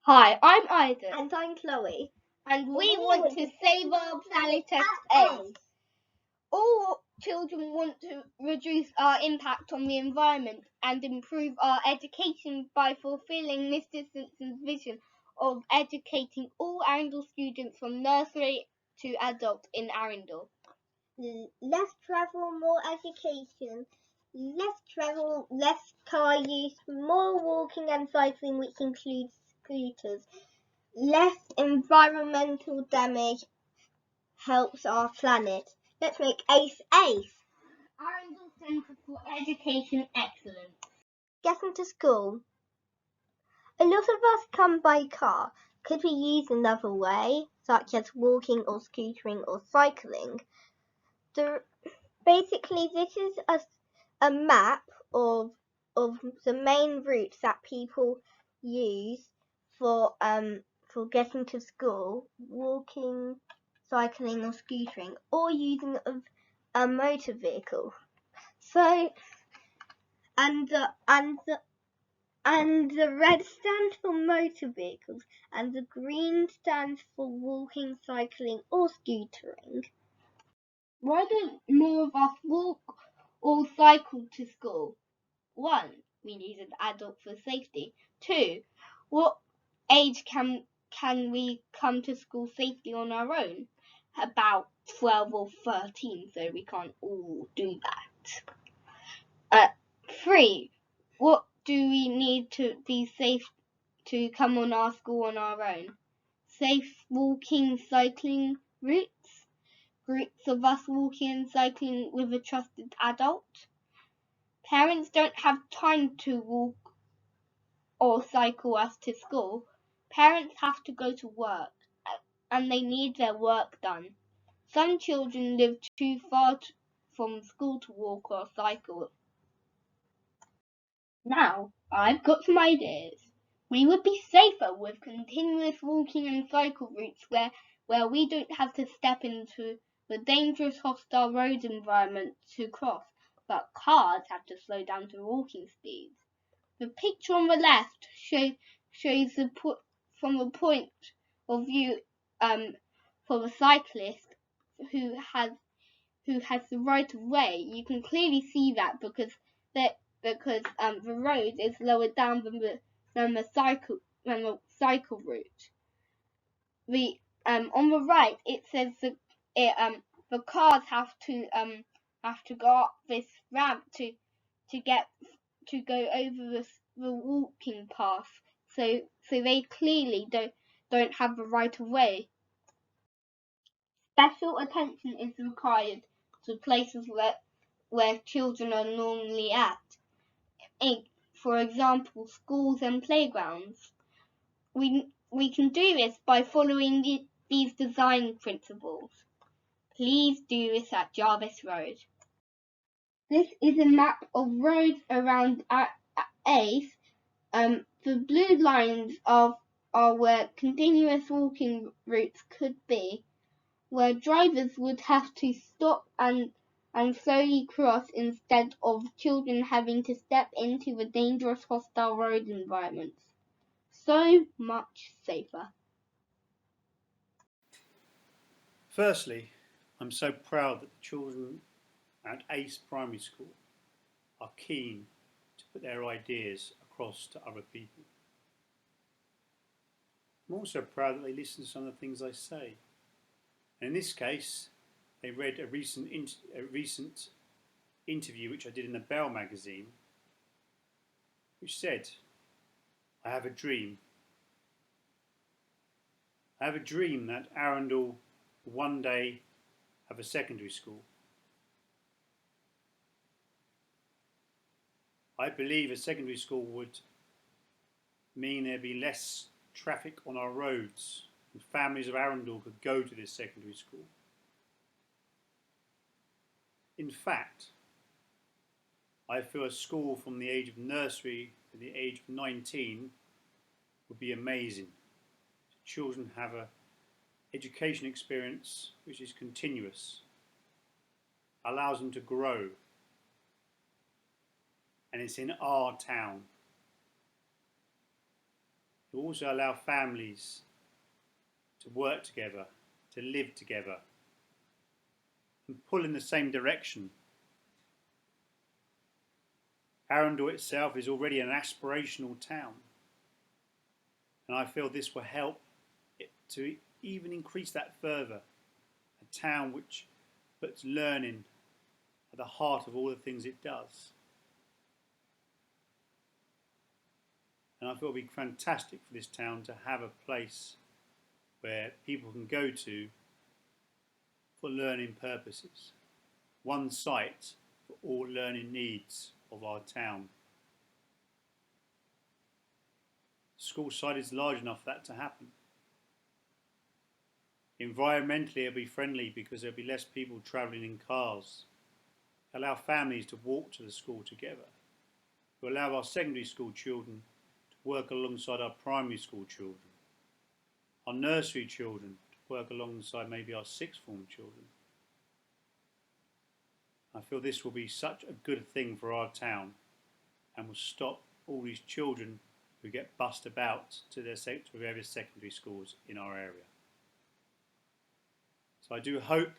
Hi, I'm Isaac. And I'm Chloe. And we want to save our planet Earth. All children want to reduce our impact on the environment and improve our education by fulfilling Mr. Simpson's vision of educating all Arundel students from nursery to adult in Arundel. Less travel, more education. Less travel, less car use, more walking and cycling, which includes scooters. Less environmental damage helps our planet. Let's make ACE ACE. Arundel Centre for Education Excellence. Getting to school. A lot of us come by car. Could we use another way, such as walking or scootering or cycling? Basically, this is a map of the main routes that people use for getting to school, walking, cycling or scootering, or using a motor vehicle. So, and the red stands for motor vehicles, and the green stands for walking, cycling, or scootering. Why don't more of us walk or cycle to school? 1. We need an adult for safety. 2. What age can we come to school safely on our own? About 12 or 13, so we can't all do that. 3. What do we need to be safe to come on our school on our own? Safe walking, cycling routes? Groups of us walking and cycling with a trusted adult? Parents don't have time to walk or cycle us to school. Parents have to go to work and they need their work done. Some children live too far from school to walk or cycle. Now, I've got some ideas. We would be safer with continuous walking and cycle routes where we don't have to step into the dangerous hostile road environment to cross, but cars have to slow down to walking speeds. The picture on the left shows from the point of view for the cyclist who has the right of way. You can clearly see that because the road is lower down than the cycle route. On the right it says the cars have to go up this ramp to go over the walking path, so they clearly don't have the right of way. Special attention is required to places where children are normally at. For example, schools and playgrounds. We can do this by following these design principles. Please do this at Jarvis Road. This is a map of roads around ACE. The blue lines are where continuous walking routes could be, where drivers would have to stop and slowly cross instead of children having to step into the dangerous hostile road environments. So much safer. Firstly, I'm so proud that the children at ACE Primary School are keen to put their ideas across to other people. I'm also proud that they listen to some of the things I say. And in this case, they read a recent interview which I did in the Bell magazine, which said, I have a dream. I have a dream that Arundel will one day have a secondary school. I believe a secondary school would mean there'd be less traffic on our roads and families of Arundel could go to this secondary school. In fact, I feel a school from the age of nursery to the age of 19 would be amazing. Children have an education experience which is continuous, allows them to grow, and it's in our town. It will also allow families to work together, to live together, and pull in the same direction. Arundel itself is already an aspirational town, and I feel this will help it to even increase that further. A town which puts learning at the heart of all the things it does. And I feel it would be fantastic for this town to have a place where people can go to for learning purposes. One site for all learning needs of our town. The school site is large enough for that to happen. Environmentally, it'll be friendly because there'll be less people travelling in cars. Allow families to walk to the school together. To allow our secondary school children to work alongside our primary school children. Our nursery children to work alongside maybe our sixth form children. I feel this will be such a good thing for our town and will stop all these children who get bussed about to various secondary schools in our area. So I do hope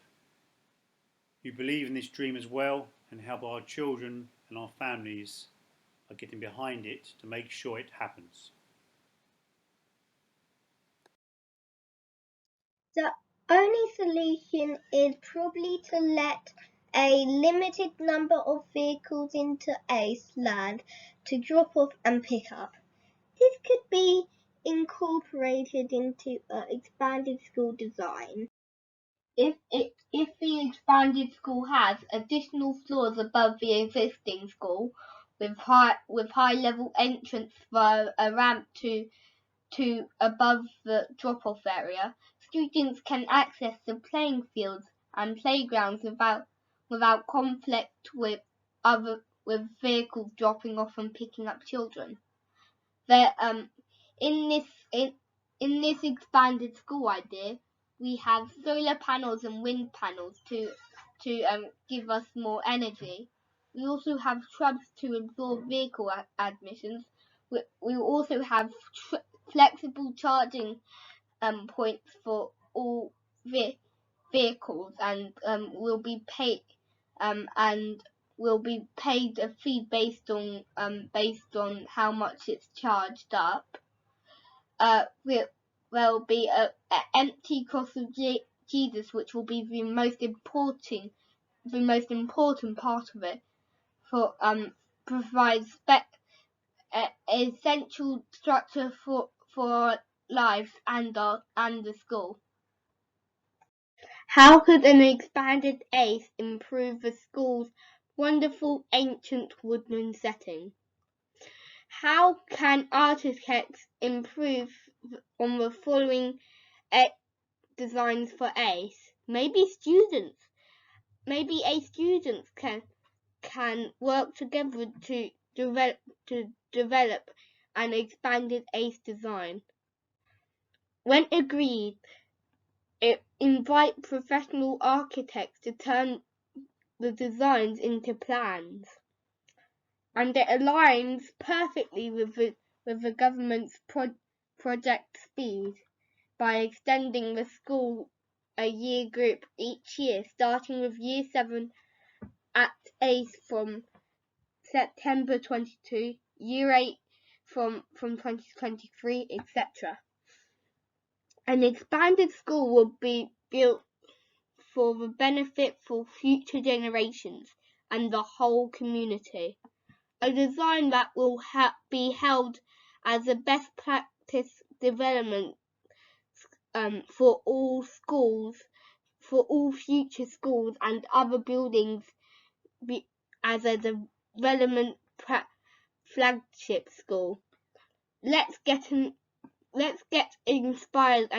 you believe in this dream as well and help our children and our families are getting behind it to make sure it happens. The only solution is probably to let a limited number of vehicles into ACE land to drop off and pick up. This could be incorporated into an expanded school design. If the expanded school has additional floors above the existing school, with high level entrance via a ramp to above the drop off area, students can access the playing fields and playgrounds without conflict with vehicles dropping off and picking up children. There in this expanded school idea, we have solar panels and wind panels to give us more energy. We also have shrubs to absorb vehicle admissions. We also have flexible charging points for all vehicles, and will be paid a fee based on how much it's charged up. There'll be a empty cross of Jesus, which will be the most important part of it, for provides essential structure for our lives and the school. How could an expanded ACE improve the school's wonderful ancient woodland setting? How can architects improve on the following designs for ACE? Maybe ACE students can work together to develop an expanded ACE design. When agreed, invite professional architects to turn the designs into plans, and it aligns perfectly with the government's project speed by extending the school a year group each year, starting with Year 7 at ACE from September 22, Year 8 from 2023, etc. An expanded school will be built for the benefit for future generations and the whole community. A design that will be held as a best practice development for all schools, for all future schools and other buildings, as a development flagship school. Let's get inspired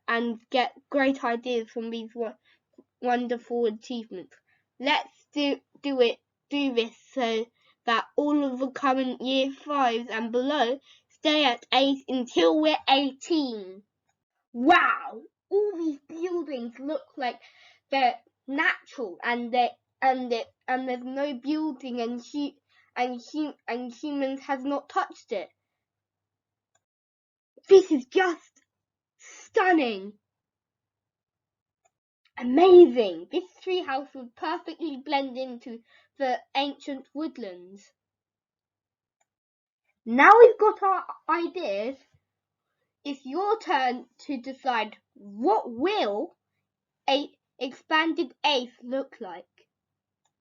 and get great ideas from these wonderful achievements. Let's do this so that all of the current Year 5s and below stay at ACE until we're 18. Wow! All these buildings look like they're natural, and there's no building and humans has not touched it. This is just stunning. Amazing! This treehouse would perfectly blend into the ancient woodlands. Now we've got our ideas, it's your turn to decide what will a expanded ace look like.